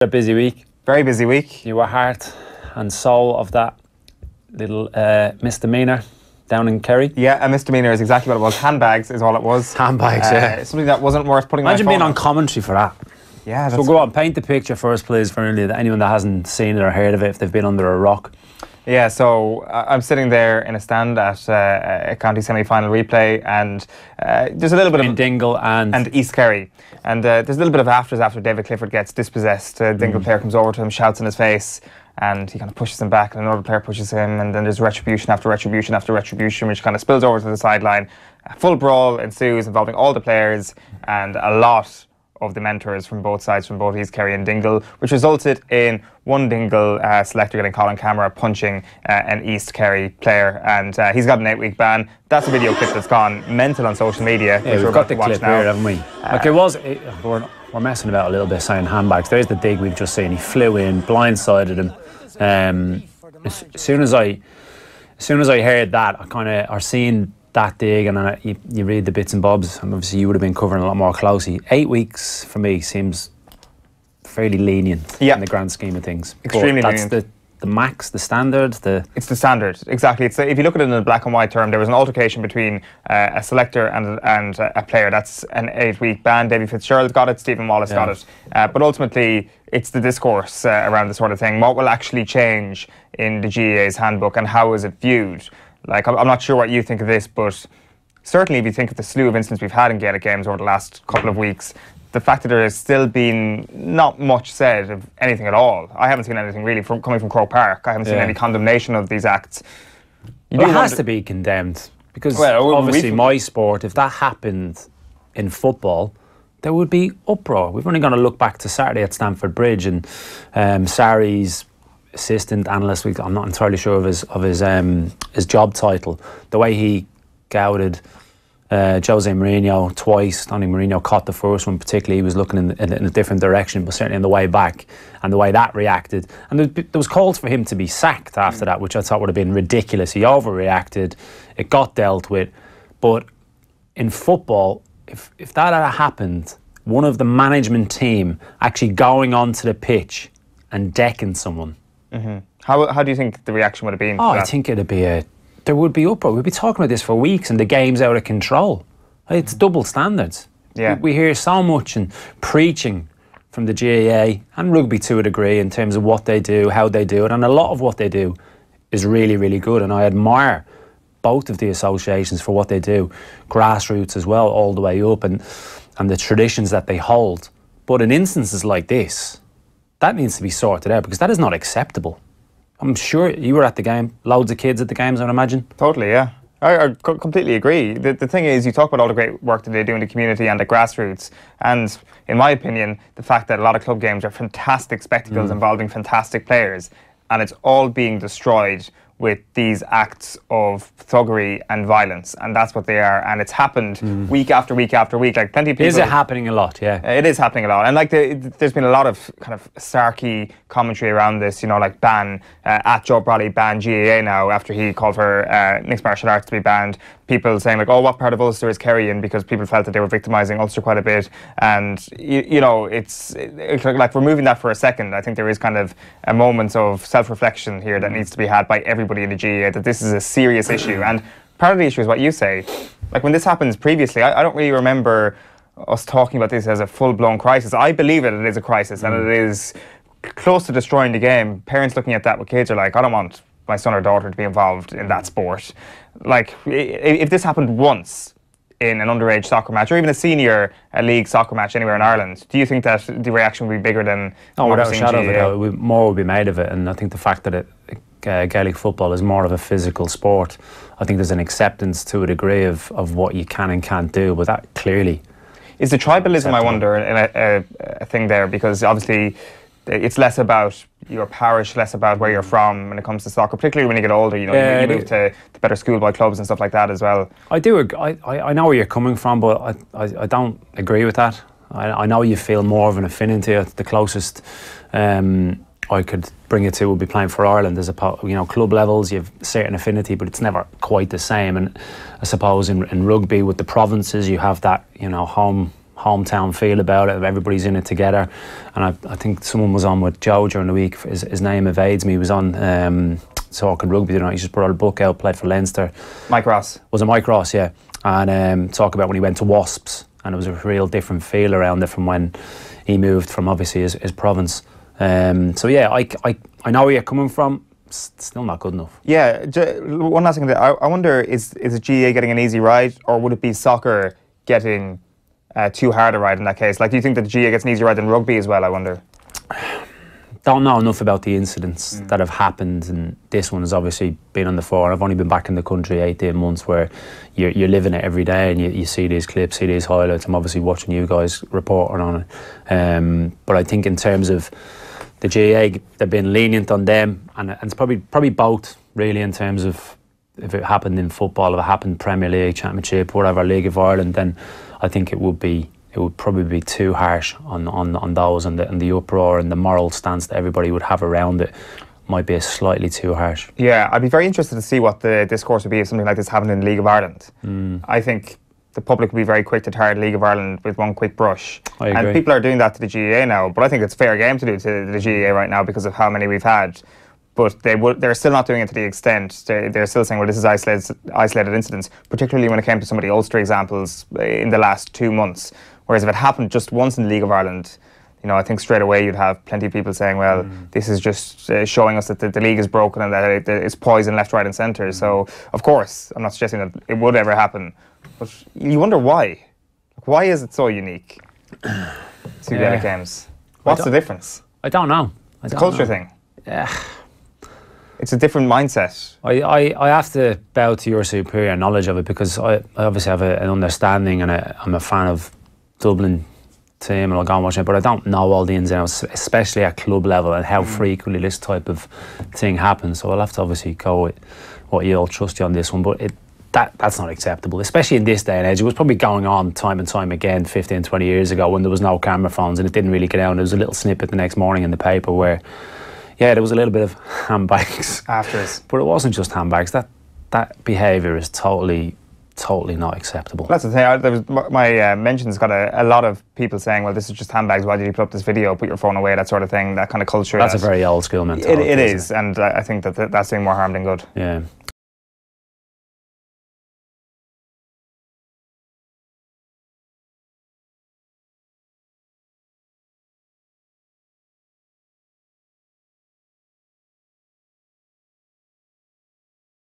A busy week. Very busy week. You were heart and soul of that little misdemeanour down in Kerry. Yeah, a misdemeanour is exactly what it was. Handbags is all it was. Handbags, yeah. Something that wasn't worth putting Imagine my phone being on commentary for that. Yeah, so go on, paint the picture for us, please, for anyone that hasn't seen it or heard of it, if they've been under a rock. Yeah, so I'm sitting there in a stand at a county semi-final replay, and there's a little bit in Dingle and East Kerry, and there's a little bit of afters after David Clifford gets dispossessed. Dingle player comes over to him, shouts in his face, and he kind of pushes him back, and another player pushes him, and then there's retribution after retribution after retribution, which kind of spills over to the sideline. A full brawl ensues involving all the players and a lot of the mentors from both sides, from both East Kerry and Dingle, which resulted in one Dingle selector getting caught on camera punching an East Kerry player, and he's got an 8-week ban. That's a video clip that's gone mental on social media. Yeah, we've got the clip here, haven't we? Like we're messing about a little bit saying handbags. There's the dig we've just seen. He flew in, blindsided him. As soon as I heard that, I kind of are seeing that dig, and then you read the bits and bobs, and obviously you would have been covering a lot more closely. 8 weeks for me seems fairly lenient in the grand scheme of things. Extremely lenient. That's the max, the standard. It's the standard, exactly. It's if you look at it in a black and white term, there was an altercation between a selector and a player. That's an 8-week ban. Davy Fitzgerald got it, Stephen Wallace got it. But ultimately, it's the discourse around this sort of thing. What will actually change in the GAA's handbook, and how is it viewed? Like, I'm not sure what you think of this, but certainly if you think of the slew of incidents we've had in Gaelic games over the last couple of weeks, the fact that there has still been not much said of anything at all. I haven't seen anything really coming from Croke Park. I haven't seen any condemnation of these acts. It has to be condemned, because obviously my sport, if that happened in football, there would be uproar. We've only got to look back to Saturday at Stamford Bridge, and Sarri's assistant analyst, I'm not entirely sure of his job title, the way he gouted Jose Mourinho twice. Tony Mourinho caught the first one particularly. He was looking in a different direction, but certainly in the way back, and the way that reacted, and there was calls for him to be sacked after that, which I thought would have been ridiculous. He overreacted, it got dealt with. But in football, if that had happened, one of the management team actually going onto the pitch and decking someone, How do you think the reaction would have been? I think there would be uproar. We'd be talking about this for weeks, and the game's out of control. It's double standards. Yeah. We hear so much and preaching from the GAA and rugby to a degree in terms of what they do, how they do it, and a lot of what they do is really, really good, and I admire both of the associations for what they do, grassroots as well, all the way up, and the traditions that they hold. But in instances like this, that needs to be sorted out, because that is not acceptable. I'm sure you were at the game, loads of kids at the games, I would imagine. Totally, yeah. I completely agree. The thing is, you talk about all the great work that they do in the community and the grassroots, and in my opinion, the fact that a lot of club games are fantastic spectacles involving fantastic players, and it's all being destroyed with these acts of thuggery and violence, and that's what they are, and it's happened week after week after week. Like, plenty of people. Is it happening a lot? Yeah, it is happening a lot, and like there's been a lot of kind of sarky commentary around this. You know, like at Joe Bradley ban GAA now after he called for mixed martial arts to be banned. People saying like, oh, what part of Ulster is Kerry in, because people felt that they were victimising Ulster quite a bit, and you know, it's like removing that for a second. I think there is kind of a moment of self-reflection here that needs to be had by everybody in the GAA, that this is a serious issue. And part of the issue is what you say. Like, when this happens previously, I don't really remember us talking about this as a full-blown crisis. I believe it is a crisis, and it is close to destroying the game. Parents looking at that with kids are like, I don't want my son or daughter to be involved in that sport. Like, if this happened once in an underage soccer match, or even a senior league soccer match anywhere in Ireland, do you think that the reaction would be bigger than? Oh, without a shadow of a doubt, more would be made of it. And I think the fact that Gaelic football is more of a physical sport, I think there's an acceptance to a degree of what you can and can't do, but that clearly is the tribalism acceptable. I wonder, a thing there, because obviously it's less about your parish, less about where you're from when it comes to soccer, particularly when you get older. You know, you move to better schoolboy clubs and stuff like that as well. I do. I know where you're coming from, but I don't agree with that. I know you feel more of an affinity. The closest I could bring it to would be playing for Ireland. As club levels, you have a certain affinity, but it's never quite the same. And I suppose in rugby with the provinces, you have that home hometown feel about it. Everybody's in it together. And I think someone was on with Joe during the week. His name evades me. He was on talking rugby tonight. He just brought a book out, played for Leinster. Mike Ross. Was it Mike Ross? Yeah. And talk about when he went to Wasps, and it was a real different feel around it from when he moved from obviously his province. So yeah, I know where you're coming from. Still not good enough. Yeah, one last thing. I wonder, is the GAA getting an easy ride, or would it be soccer getting too hard a ride in that case? Like, do you think that the GAA gets an easier ride than rugby as well, I wonder? Don't know enough about the incidents that have happened, and this one has obviously been on the floor. I've only been back in the country 18 months, where you're living it every day, and you see these clips, see these highlights. I'm obviously watching you guys reporting on it. But I think in terms of the GAA, they've been lenient on them, and it's probably both, really, in terms of if it happened in football, if it happened Premier League, Championship, whatever, League of Ireland, then I think it would probably be too harsh on those, and the uproar and the moral stance that everybody would have around it might be slightly too harsh. Yeah, I'd be very interested to see what the discourse would be if something like this happened in the League of Ireland. I think the public would be very quick to tar the League of Ireland with one quick brush. I agree. And people are doing that to the GAA now, but I think it's fair game to do to the GAA right now because of how many we've had. But they're still not doing it to the extent. They're still saying, well, this is isolated incidents, particularly when it came to some of the Ulster examples in the last 2 months. Whereas if it happened just once in the League of Ireland, I think straight away you'd have plenty of people saying, well, this is just showing us that the league is broken and that it's poison left, right and centre. So, of course, I'm not suggesting that it would ever happen. But you wonder why. Why is it so unique to Gaelic games? What's the difference? I don't know. It's a culture thing. Yeah. It's a different mindset. I have to bow to your superior knowledge of it, because I obviously have an understanding, and I'm a fan of Dublin team, and I'll go and watch it, but I don't know all the ins and outs, especially at club level, and how frequently this type of thing happens. So I'll have to obviously go with what you'll trust you on this one, but that's not acceptable, especially in this day and age. It was probably going on time and time again 15, 20 years ago when there was no camera phones and it didn't really get out. There was a little snippet the next morning in the paper where, yeah, there was a little bit of handbags. Afterwards. But it wasn't just handbags. That behaviour is totally not acceptable. That's the thing. My mentions got a lot of people saying, well, this is just handbags, why did you put up this video, put your phone away, that sort of thing, that kind of culture. That's a very old school mentality. It is, and I think that's doing more harm than good. Yeah.